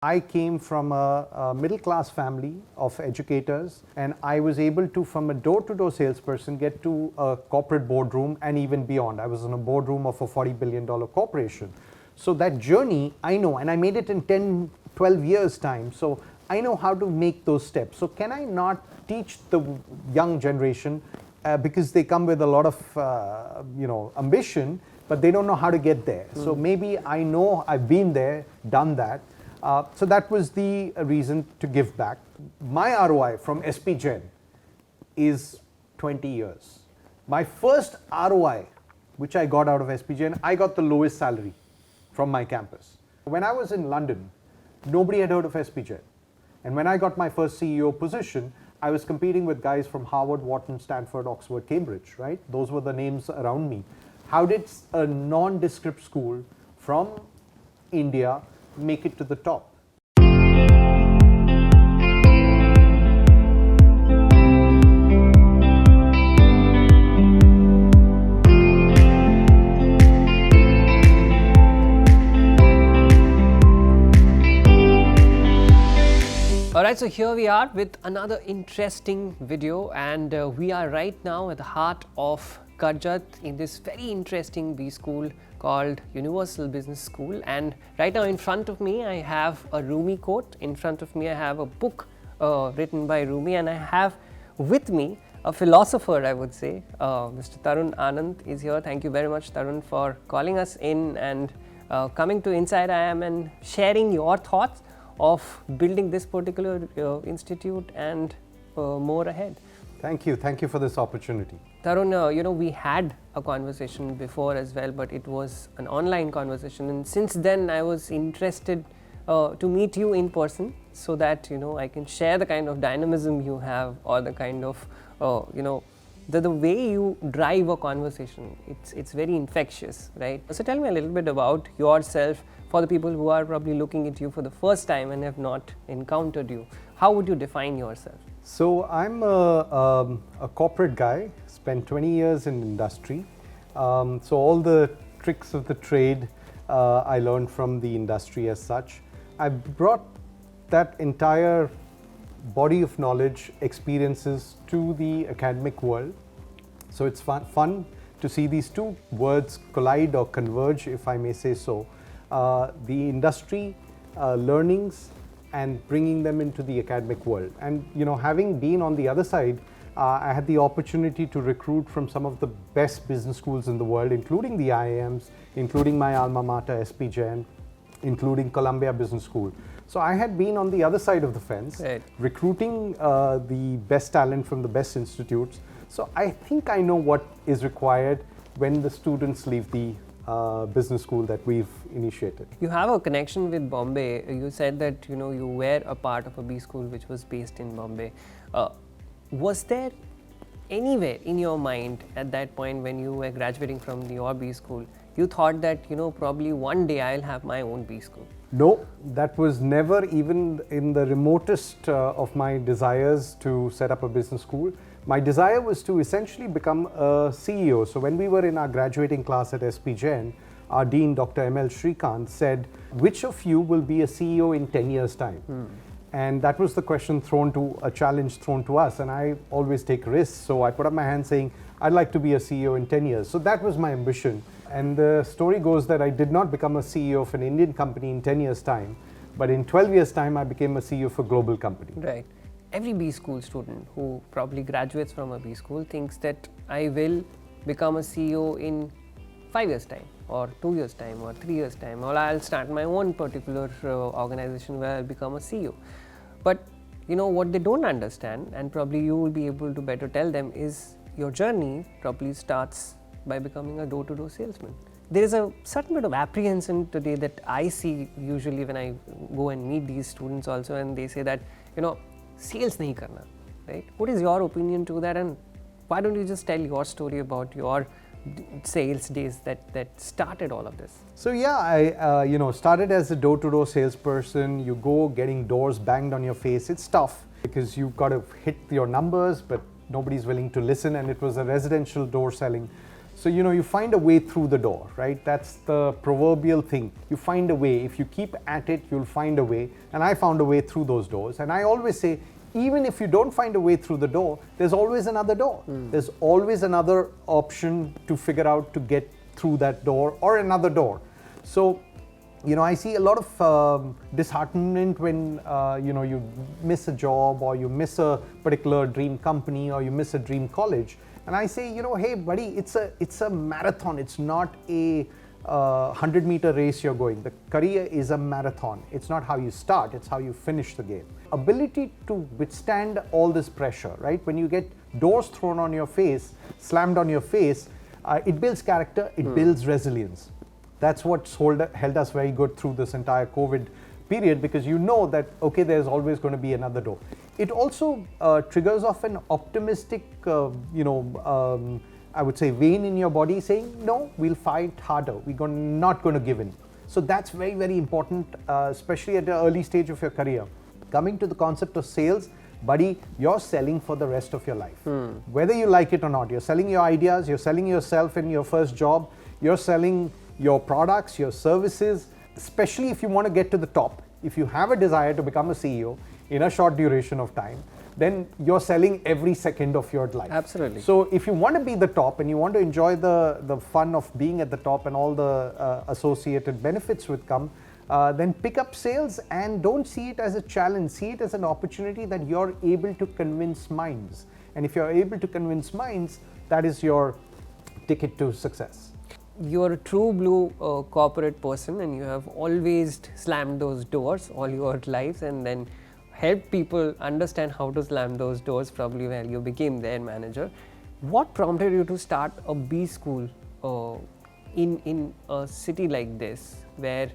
I came from a middle-class family of educators, and I was able to, from a door-to-door salesperson, get to a corporate boardroom and even beyond. I was in a boardroom of a $40 billion corporation. So that journey, I know, and I made it in 10, 12 years' time. So I know how to make those steps. So can I not teach the young generation because they come with a lot of ambition, but they don't know how to get there. So maybe I know, I've been there, done that. So that was the reason to give back. My ROI from SPJIMR is 20 years. My first ROI, which I got out of SPJIMR, I got the lowest salary from my campus. When I was in London, nobody had heard of SPJIMR. And when I got my first CEO position, I was competing with guys from Harvard, Wharton, Stanford, Oxford, Cambridge, right? Those were the names around me. How did a nondescript school from India make it to the top? Alright, so here we are with another interesting video, and we are right now at the heart of Karjat in this very interesting B school called Universal Business School. And right now in front of me I have a Rumi quote, in front of me I have a book written by Rumi, and I have with me a philosopher, I would say. Mr. Tarun Anand is here. Thank you very much, Tarun, for calling us in and coming to InsideIIM and sharing your thoughts of building this particular institute and more ahead. Thank you for this opportunity. Tarun, we had a conversation before as well, but it was an online conversation, and since then I was interested to meet you in person so that I can share the kind of dynamism you have, or the kind of the way you drive a conversation. It's very infectious, right? So tell me a little bit about yourself for the people who are probably looking at you for the first time and have not encountered you. How would you define yourself? So I'm a corporate guy, spent 20 years in industry. So all the tricks of the trade I learned from the industry as such. I brought that entire body of knowledge, experiences to the academic world. So it's fun to see these two words collide or converge, if I may say so. The industry learnings and bringing them into the academic world. And having been on the other side, I had the opportunity to recruit from some of the best business schools in the world, including the IIMs, including my alma mater, SPJIMR, including Columbia Business School. So I had been on the other side of the fence, right, recruiting the best talent from the best institutes. So I think I know what is required when the students leave the business school that we've initiated. You have a connection with Bombay. You said that you were a part of a B school which was based in Bombay. Was there anywhere in your mind at that point when you were graduating from your B school, you thought that probably one day I'll have my own B school? No, that was never even in the remotest of my desires to set up a business school. My desire was to essentially become a CEO. So when we were in our graduating class at SPJIMR, our dean, Dr. M.L. Shrikant, said, which of you will be a CEO in 10 years' time? And that was the question a challenge thrown to us. And I always take risks. So I put up my hand saying, I'd like to be a CEO in 10 years. So that was my ambition. And the story goes that I did not become a CEO of an Indian company in 10 years' time, but in 12 years' time, I became a CEO of a global company. Right. Every B school student who probably graduates from a B school thinks that I will become a CEO in 5 years' time, or 2 years' time, or 3 years' time, or I'll start my own particular organization where I'll become a CEO. But what they don't understand, and probably you will be able to better tell them, is your journey probably starts by becoming a door-to-door salesman. There is a certain bit of apprehension today that I see usually when I go and meet these students also, and they say that, sales nahi karna, right? What is your opinion to that, and why don't you just tell your story about your sales days that started all of this? So yeah, I started as a door-to-door salesperson. You go getting doors banged on your face. It's tough because you've got to hit your numbers, but nobody's willing to listen, and it was a residential door selling. So, you find a way through the door, right? That's the proverbial thing. You find a way. If you keep at it, you'll find a way. And I found a way through those doors. And I always say, even if you don't find a way through the door, there's always another door. There's always another option to figure out to get through that door or another door. So, I see a lot of disheartenment when, you miss a job or you miss a particular dream company or you miss a dream college. And I say, hey, buddy, it's a marathon. It's not a 100-meter race you're going. The career is a marathon. It's not how you start, it's how you finish the game. Ability to withstand all this pressure, right? When you get doors thrown on your face, slammed on your face, it builds character, it builds resilience. That's what's held us very good through this entire COVID period, because you know that, okay, there's always going to be another door. It also triggers off an optimistic, I would say, vein in your body saying, no, we'll fight harder. We're not going to give in. So that's very, very important, especially at the early stage of your career. Coming to the concept of sales, buddy, you're selling for the rest of your life. Whether you like it or not, you're selling your ideas, you're selling yourself in your first job, you're selling your products, your services, especially if you want to get to the top. If you have a desire to become a CEO in a short duration of time, then you're selling every second of your life. Absolutely. So if you want to be the top and you want to enjoy the fun of being at the top and all the associated benefits with come, then pick up sales and don't see it as a challenge. See it as an opportunity that you're able to convince minds. And if you're able to convince minds, that is your ticket to success. You're a true blue corporate person, and you have always slammed those doors all your lives and then helped people understand how to slam those doors, probably where you became their manager. What prompted you to start a B school in a city like this, where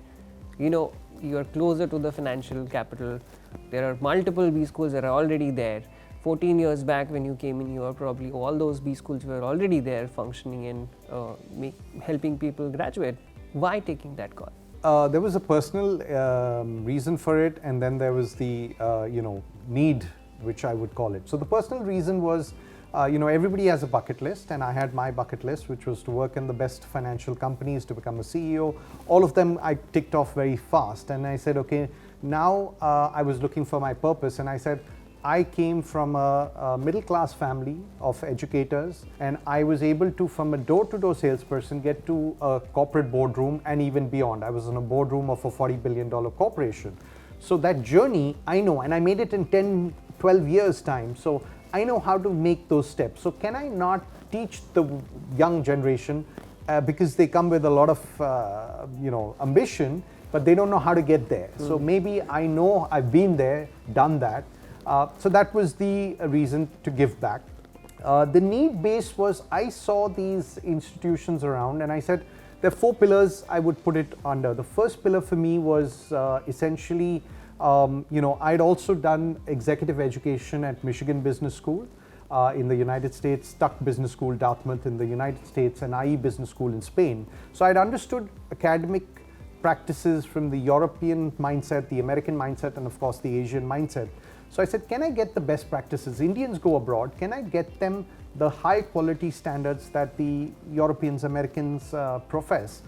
you're closer to the financial capital? There are multiple B schools that are already there. 14 years back when you came in, probably all those B schools were already there, functioning and helping people graduate. Why taking that call? There was a personal reason for it, and then there was the need, which I would call it. So the personal reason was, everybody has a bucket list, and I had my bucket list, which was to work in the best financial companies, to become a CEO. All of them I ticked off very fast, and I said, okay, now I was looking for my purpose, and I said, I came from a middle-class family of educators, and I was able to, from a door-to-door salesperson, get to a corporate boardroom and even beyond. I was in a boardroom of a $40 billion corporation. So that journey, I know, and I made it in 10, 12 years' time. So I know how to make those steps. So can I not teach the young generation, because they come with a lot of, ambition, but they don't know how to get there. So maybe I know, I've been there, done that. So that was the reason to give back. The need base was, I saw these institutions around and I said, there are 4 pillars I would put it under. The first pillar for me was essentially, I'd also done executive education at Michigan Business School in the United States, Tuck Business School, Dartmouth in the United States, and IE Business School in Spain. So I'd understood academic practices from the European mindset, the American mindset, and of course the Asian mindset. So I said, can I get the best practices? Indians go abroad, can I get them the high quality standards that the Europeans, Americans profess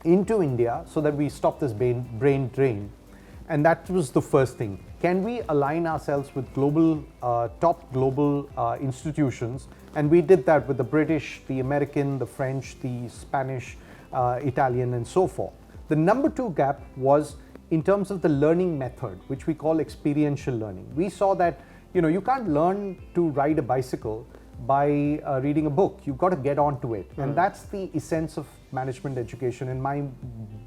into India, so that we stop this brain drain? And that was the first thing. Can we align ourselves with global, top global institutions? And we did that with the British, the American, the French, the Spanish, Italian, and so forth. The number 2 gap was in terms of the learning method, which we call experiential learning. We saw that, you can't learn to ride a bicycle by reading a book. You've got to get onto it. And that's the essence of management education. And my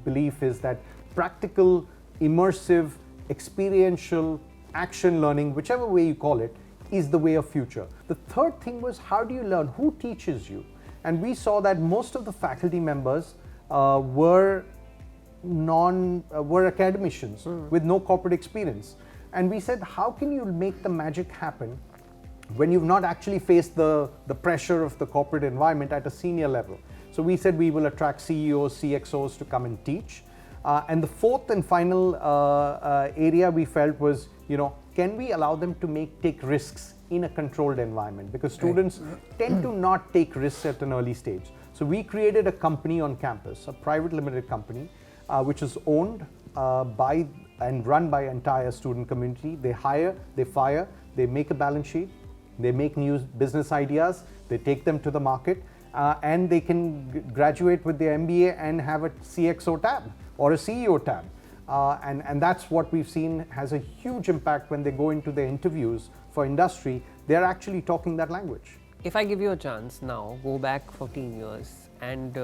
belief is that practical, immersive, experiential, action learning, whichever way you call it, is the way of future. The third thing was, how do you learn? Who teaches you? And we saw that most of the faculty members were academicians with no corporate experience. And we said, how can you make the magic happen when you've not actually faced the pressure of the corporate environment at a senior level? So we said we will attract CEOs, CXOs to come and teach. And the fourth and final area we felt was, can we allow them to take risks in a controlled environment? Because students tend to not take risks at an early stage. So we created a company on campus, a private limited company, which is owned by and run by entire student community. They hire, they fire, they make a balance sheet, they make new business ideas, they take them to the market, and they can graduate with their MBA and have a CXO tab or a CEO tab. And that's what we've seen has a huge impact when they go into their interviews for industry. They're actually talking that language. If I give you a chance now, go back 14 years and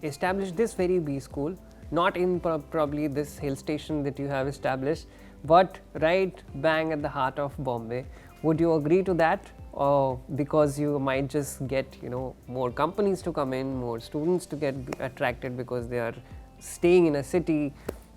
establish this very B school, not in probably this hill station that you have established, but right bang at the heart of Bombay, would you agree to that? Or because you might just get, more companies to come in, more students to get attracted because they are staying in a city,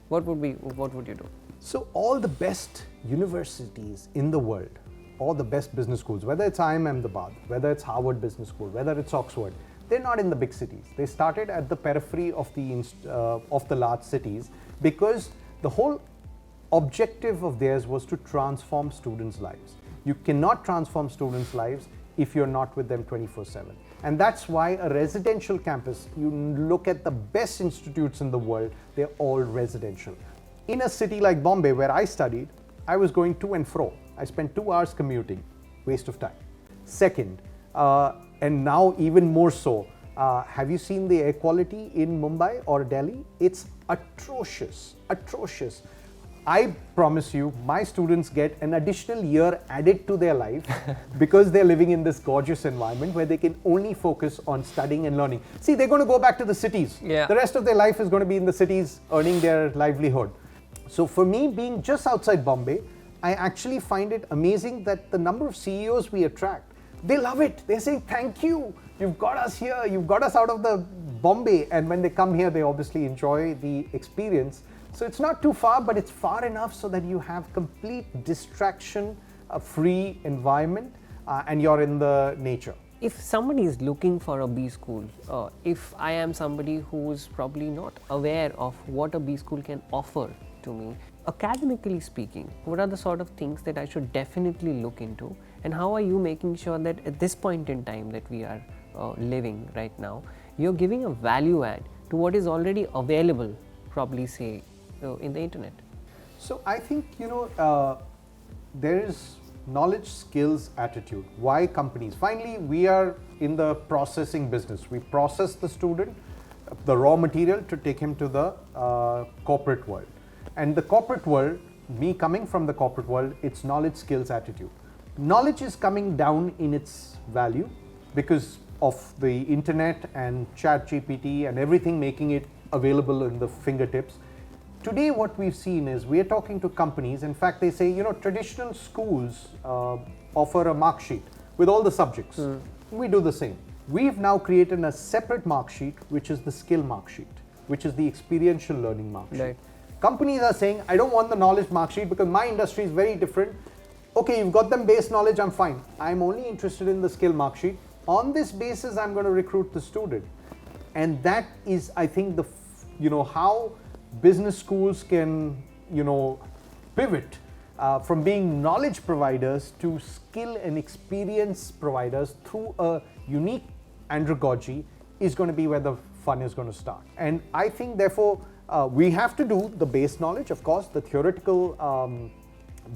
what would you do? So all the best universities in the world, all the best business schools, whether it's IIM Ahmedabad, whether it's Harvard Business School, whether it's Oxford, they're not in the big cities. They started at the periphery of the large cities because the whole objective of theirs was to transform students' lives. You cannot transform students' lives if you're not with them 24/7. And that's why a residential campus, you look at the best institutes in the world, they're all residential. In a city like Bombay, where I studied, I was going to and fro. I spent 2 hours commuting, waste of time. Second, and now even more so, have you seen the air quality in Mumbai or Delhi? It's atrocious, atrocious. I promise you, my students get an additional year added to their life because they're living in this gorgeous environment where they can only focus on studying and learning. See, they're going to go back to the cities. Yeah. The rest of their life is going to be in the cities earning their livelihood. So for me, being just outside Bombay, I actually find it amazing that the number of CEOs we attract, they love it. They're saying, thank you. You've got us here. You've got us out of the Bombay. And when they come here, they obviously enjoy the experience. So it's not too far, but it's far enough so that you have complete distraction, a free environment, and you're in the nature. If somebody is looking for a B school, if I am somebody who's probably not aware of what a B school can offer to me, academically speaking, what are the sort of things that I should definitely look into, and how are you making sure that at this point in time that we are living right now, you're giving a value add to what is already available, probably say in the internet? So I think, there is knowledge, skills, attitude. Why companies? Finally, we are in the processing business. We process the student, the raw material to take him to the corporate world. And the corporate world, me coming from the corporate world, it's knowledge, skills, attitude. Knowledge is coming down in its value because of the internet and ChatGPT and everything making it available in the fingertips. Today what we've seen is we are talking to companies. In fact, they say, traditional schools offer a mark sheet with all the subjects. We do the same. We've now created a separate mark sheet, which is the skill mark sheet, which is the experiential learning mark sheet. Right. Companies are saying, I don't want the knowledge mark sheet because my industry is very different. Okay, you've got them base knowledge, I'm fine. I'm only interested in the skill mark sheet. On this basis, I'm going to recruit the student. And that is, I think, how business schools can, pivot from being knowledge providers to skill and experience providers through a unique andragogy is going to be where the fun is going to start. And I think, therefore, we have to do the base knowledge. Of course, the theoretical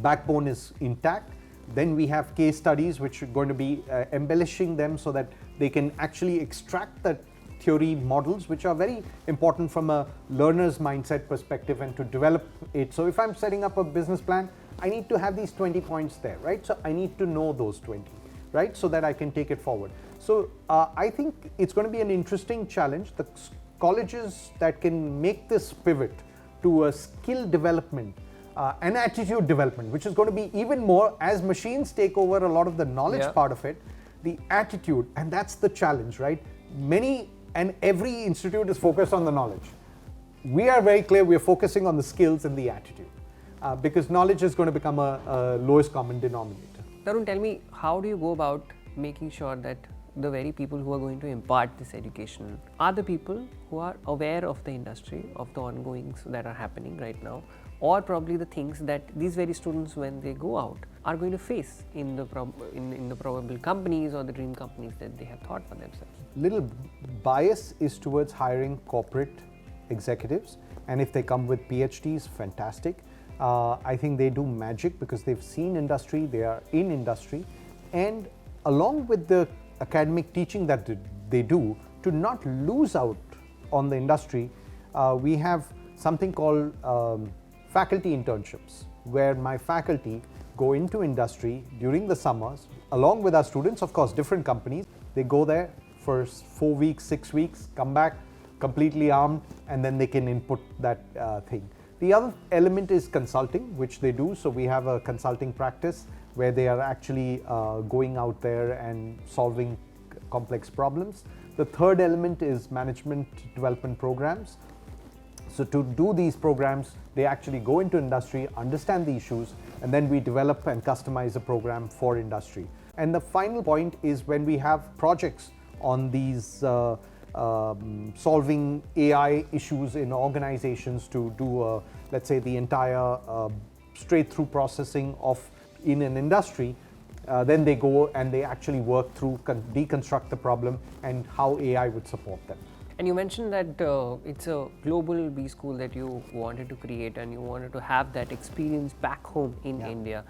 backbone is intact. Then we have case studies which are going to be embellishing them so that they can actually extract the theory models, which are very important from a learner's mindset perspective and to develop it. So if I'm setting up a business plan, I need to have these 20 points there, right? So I need to know those 20, right? So that I can take it forward. So I think it's going to be an interesting challenge. The colleges that can make this pivot to a skill development and attitude development, which is going to be even more as machines take over a lot of the knowledge part of it, the attitude, and that's the challenge, right? Many and every institute is focused on the knowledge. We are very clear, we are focusing on the skills and the attitude because knowledge is going to become a lowest common denominator. Tarun, tell me, how do you go about making sure that the very people who are going to impart this education are the people who are aware of the industry, of the ongoings that are happening right now, or probably the things that these very students, when they go out, are going to face in the probable companies or the dream companies that they have thought for themselves? Little bias is towards hiring corporate executives, and if they come with PhDs, fantastic. I think they do magic because they've seen industry, they are in industry, and along with the academic teaching that they do, to not lose out on the industry, we have something called faculty internships, where my faculty go into industry during the summers along with our students, of course different companies. They go there for 4 weeks, 6 weeks, come back completely armed, and then they can input that thing. The other element is consulting, which they do. So we have a consulting practice where they are actually going out there and solving complex problems. The third element is management development programs. So to do these programs, they actually go into industry, understand the issues, and then we develop and customize a program for industry. And the final point is when we have projects on these solving AI issues in organizations to do, let's say, the entire straight-through processing of in an industry, then they go and they actually work through, deconstruct the problem and how AI would support them. And you mentioned that it's a global B school that you wanted to create, and you wanted to have that experience back home in India.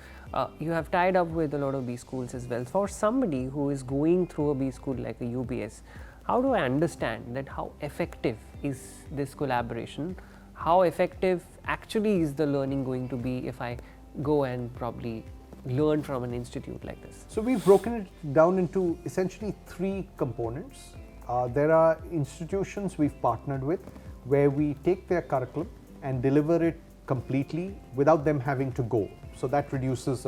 You have tied up with a lot of B schools as well. For somebody who is going through a B school like a UBS, how do I understand that how effective is this collaboration? How effective actually is the learning going to be if I go and probably learn from an institute like this? So we've broken it down into essentially 3 components. There are institutions we've partnered with where we take their curriculum and deliver it completely without them having to go. So that reduces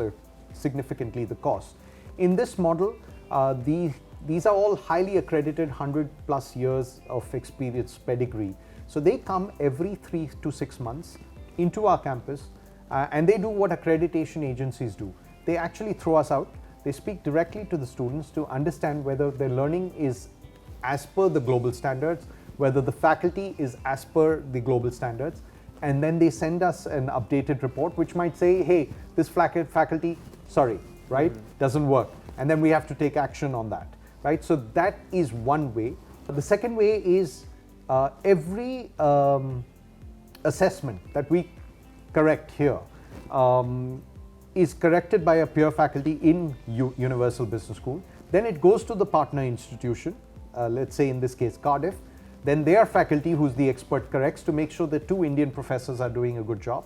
significantly the cost. In this model, these are all highly accredited, 100+ years of experience pedigree. So they come every 3 to 6 months into our campus and they do what accreditation agencies do. They actually throw us out. They speak directly to the students to understand whether their learning is as per the global standards, whether the faculty is as per the global standards, and then they send us an updated report which might say, hey, this faculty, sorry, right, doesn't work, and then we have to take action on that, right? So that is one way. The second way is every assessment that we correct here is corrected by a peer faculty in Universal Business School. Then it goes to the partner institution, let's say in this case Cardiff. Then their faculty, who's the expert, corrects to make sure that 2 Indian professors are doing a good job.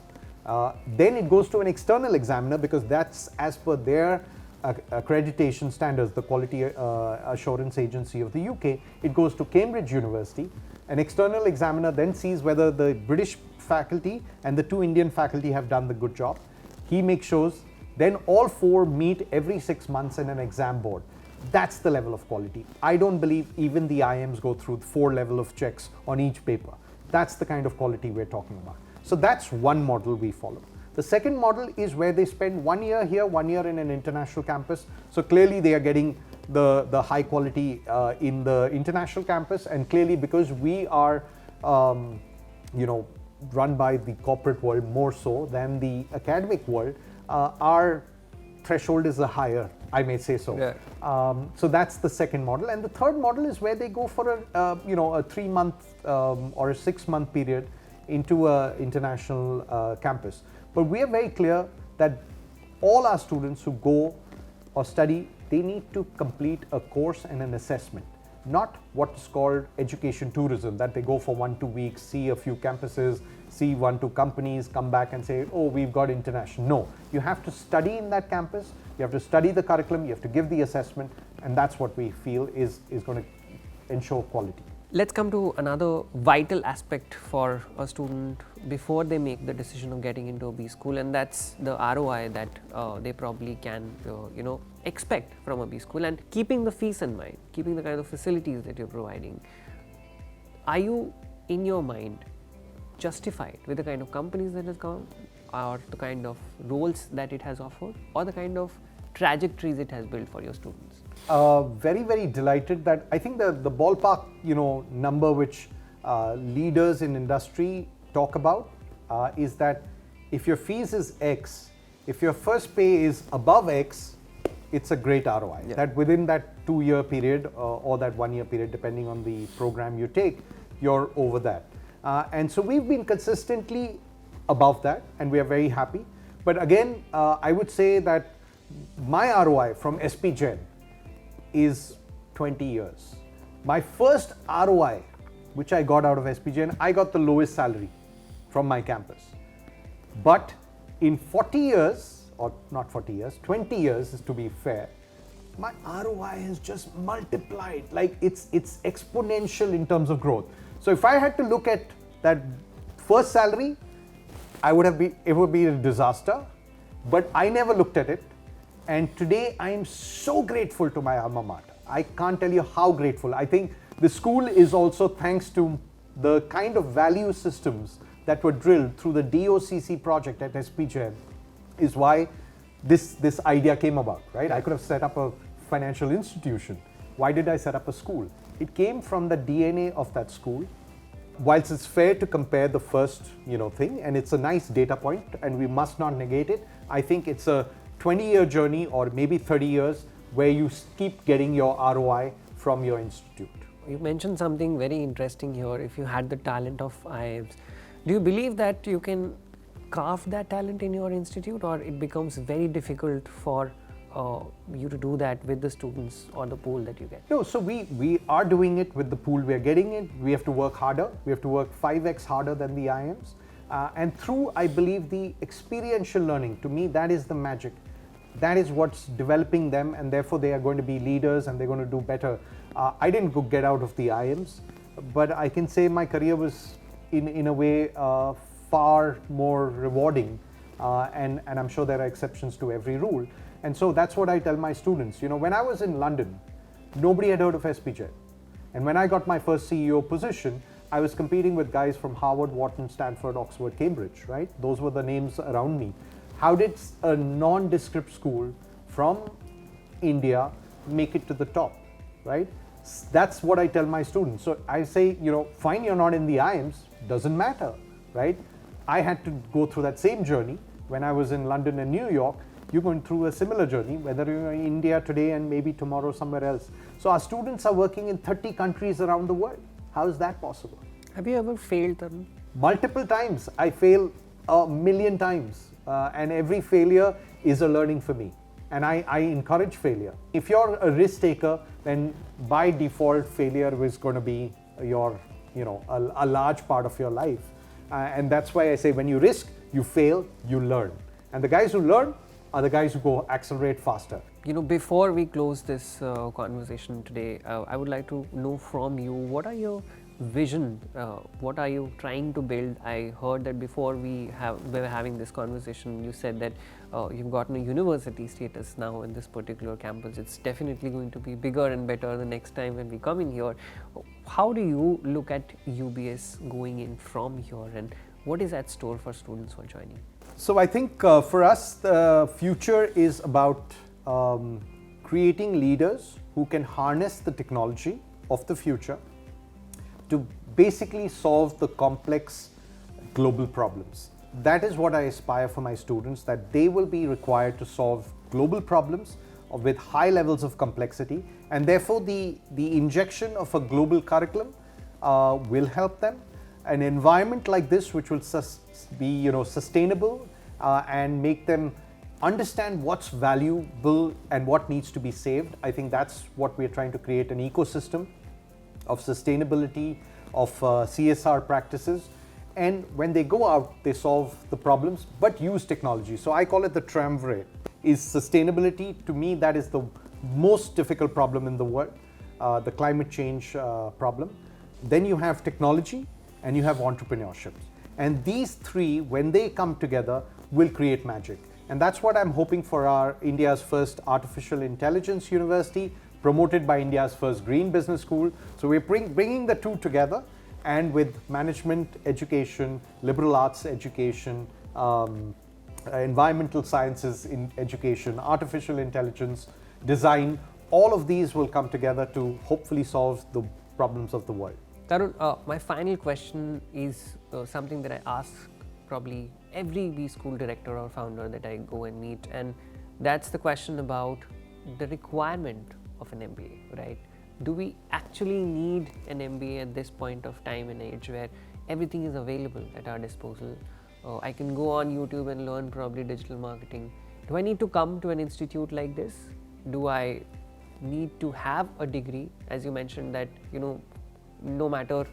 Then it goes to an external examiner because that's as per their accreditation standards, the Quality Assurance Agency of the UK. It goes to Cambridge University. An external examiner then sees whether the British faculty and the 2 Indian faculty have done the good job. He makes sure, then all 4 meet every 6 months in an exam board. That's the level of quality. I don't believe even the IIMs go through 4 levels of checks on each paper. That's the kind of quality we're talking about. So that's one model we follow. The second model is where they spend 1 year here, 1 year in an international campus. So clearly they are getting the high quality in the international campus, and clearly because we are run by the corporate world more so than the academic world, our threshold is higher, I may say so. Yeah. So that's the second model, and the third model is where they go for a 3-month or a 6-month period into an international campus. But we are very clear that all our students who go or study, they need to complete a course and an assessment, not what's called education tourism, that they go for 1-2 weeks, see a few campuses, see 1-2 companies, come back and say, oh, we've got international. No, you have to study in that campus, you have to study the curriculum, you have to give the assessment, and that's what we feel is going to ensure quality. Let's come to another vital aspect for a student before they make the decision of getting into a B school, and that's the ROI that they probably can expect from a B school, and keeping the fees in mind, keeping the kind of facilities that you're providing. Are you, in your mind, justified with the kind of companies that has come, or the kind of roles that it has offered, or the kind of trajectories it has built for your students? Very, very delighted that I think the ballpark number which leaders in industry talk about is that if your fees is X, if your first pay is above X, it's a great ROI. Yeah. That within that 2-year period or that 1-year period, depending on the program you take, you're over that. And so we've been consistently above that, and we are very happy. But again, I would say that my ROI from SPJIMR is 20 years. My first ROI, which I got out of SPJIMR, I got the lowest salary from my campus. But in 40 years, or not 40 years, 20 years is to be fair, my ROI has just multiplied. Like it's exponential in terms of growth. So if I had to look at that first salary, it would be a disaster, but I never looked at it. And today I am so grateful to my alma mater. I can't tell you how grateful. I think the school is also thanks to the kind of value systems that were drilled through the DOCC project at SPJIMR is why this idea came about, right? I could have set up a financial institution. Why did I set up a school? It came from the DNA of that school. Whilst it's fair to compare the first, thing, and it's a nice data point, and we must not negate it, I think it's a 20-year journey or maybe 30 years where you keep getting your ROI from your institute. You mentioned something very interesting here. If you had the talent of IIMs, do you believe that you can craft that talent in your institute, or it becomes very difficult for you to do that with the students or the pool that you get? No, so we are doing it with the pool we are getting it. We have to work harder. We have to work 5x harder than the IIMs. And through, I believe, the experiential learning, to me, that is the magic. That is what's developing them, and therefore they are going to be leaders and they're going to do better. I didn't get out of the IIMs, but I can say my career was in a way far more rewarding, and I'm sure there are exceptions to every rule. And so that's what I tell my students. When I was in London, nobody had heard of SPJIMR. And when I got my first CEO position, I was competing with guys from Harvard, Wharton, Stanford, Oxford, Cambridge, right? Those were the names around me. How did a nondescript school from India make it to the top, right? That's what I tell my students. So I say, fine, you're not in the IIMs, doesn't matter, right? I had to go through that same journey when I was in London and New York. You're going through a similar journey, whether you're in India today and maybe tomorrow somewhere else. So our students are working in 30 countries around the world. How is that possible? Have you ever failed, Tarun? Multiple times. I fail 1,000,000 times. And every failure is a learning for me. And I encourage failure. If you're a risk taker, then by default, failure is going to be your, a large part of your life. And that's why I say when you risk, you fail, you learn. And the guys who learn are the guys who go accelerate faster. Before we close this conversation today, I would like to know from you, what are your vision? What are you trying to build? I heard that before we were having this conversation, you said that you've gotten a university status now in this particular campus. It's definitely going to be bigger and better the next time when we come in here. How do you look at UBS going in from here, and what is at store for students who are joining? So I think for us, the future is about creating leaders who can harness the technology of the future to basically solve the complex global problems. That is what I aspire for my students, that they will be required to solve global problems with high levels of complexity, and therefore the injection of a global curriculum will help them. An environment like this, which will be sustainable and make them understand what's valuable and what needs to be saved. I think that's what we're trying to create, an ecosystem of sustainability, of CSR practices. And when they go out, they solve the problems, but use technology. So I call it the triumvirate. Is sustainability, to me, that is the most difficult problem in the world, the climate change problem. Then you have technology and you have entrepreneurship. And these three, when they come together, will create magic. And that's what I'm hoping for our India's first artificial intelligence university, promoted by India's first green business school. So we're bringing the two together, and with management education, liberal arts education, environmental sciences in education, artificial intelligence, design, all of these will come together to hopefully solve the problems of the world. Tarun, my final question is something that I ask probably every B school director or founder that I go and meet, and that's the question about the requirement of an MBA, right? Do we actually need an MBA at this point of time and age where everything is available at our disposal? I can go on YouTube and learn probably digital marketing. Do I need to come to an institute like this? Do I need to have a degree? As you mentioned that, no matter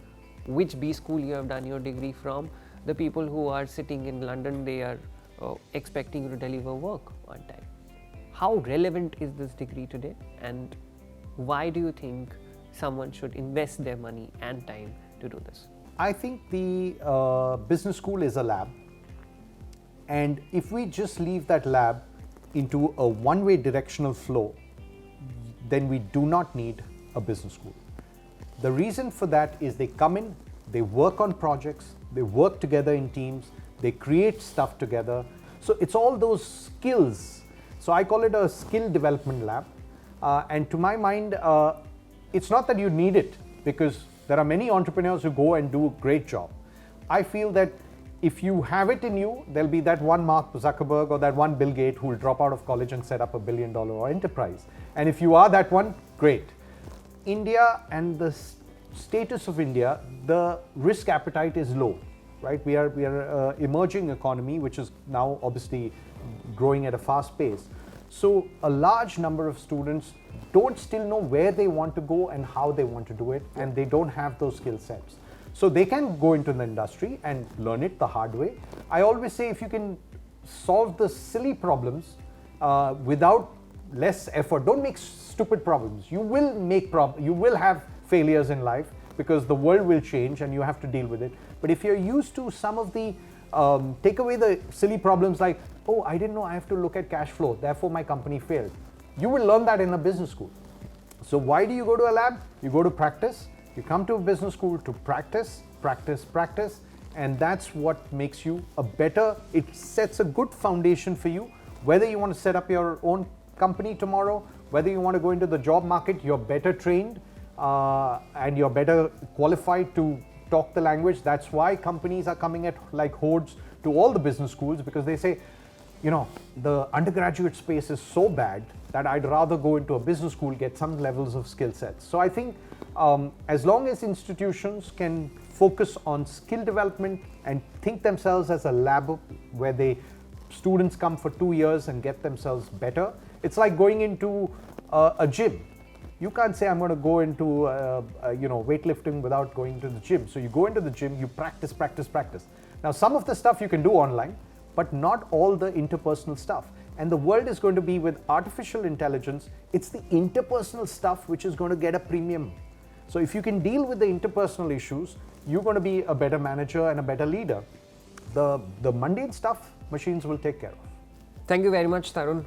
which B school you have done your degree from, the people who are sitting in London, they are expecting you to deliver work on time. How relevant is this degree today, and why do you think someone should invest their money and time to do this? I think the business school is a lab, and if we just leave that lab into a one-way directional flow, then we do not need a business school. The reason for that is they come in, they work on projects, they work together in teams, they create stuff together. So it's all those skills. So I call it a skill development lab. And to my mind, it's not that you need it, because there are many entrepreneurs who go and do a great job. I feel that if you have it in you, there'll be that one Mark Zuckerberg or that one Bill Gates who will drop out of college and set up $1 billion enterprise. And if you are that one, great. India and the status of India, the risk appetite is low, right? We are an emerging economy, which is now obviously growing at a fast pace. So a large number of students don't still know where they want to go and how they want to do it, and they don't have those skill sets. So they can go into the industry and learn it the hard way. I always say if you can solve the silly problems without less effort, don't make stupid problems. You will have failures in life because the world will change and you have to deal with it. But if you're used to some of the, take away the silly problems like, oh, I didn't know I have to look at cash flow, therefore my company failed. You will learn that in a business school. So why do you go to a lab? You go to practice. You come to a business school to practice, and that's what makes you a better, it sets a good foundation for you. Whether you want to set up your own company tomorrow, whether you want to go into the job market, you're better trained and you're better qualified to talk the language. That's why companies are coming at like hordes to all the business schools, because they say, the undergraduate space is so bad that I'd rather go into a business school, get some levels of skill sets. So I think as long as institutions can focus on skill development and think themselves as a lab where students come for 2 years and get themselves better, it's like going into a gym. You can't say I'm going to go into weightlifting without going to the gym. So you go into the gym, you practice. Now some of the stuff you can do online, but not all the interpersonal stuff. And the world is going to be with artificial intelligence. It's the interpersonal stuff which is going to get a premium. So if you can deal with the interpersonal issues, you're going to be a better manager and a better leader. The mundane stuff, machines will take care of. Thank you very much, Tarun,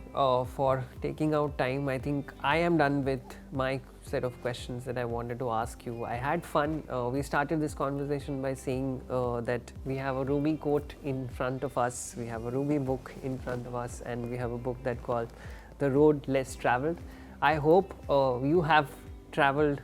for taking out time. I think I am done with my set of questions that I wanted to ask you. I had fun. We started this conversation by saying that we have a Rumi quote in front of us, we have a Rumi book in front of us, and we have a book that called The Road Less Traveled. I hope you have traveled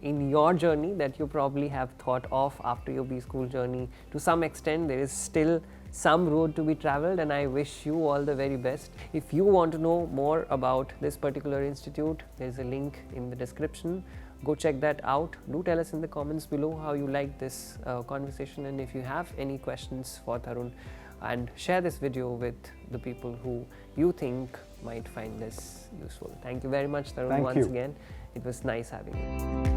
in your journey that you probably have thought of after your B school journey. To some extent, there is still some road to be traveled, and I wish you all the very best. If you want to know more about this particular institute, there is a link in the description. Go check that out. Do tell us in the comments below how you like this conversation, and if you have any questions for Tarun, and share this video with the people who you think might find this useful. Thank you very much, Tarun, once again. It was nice having you.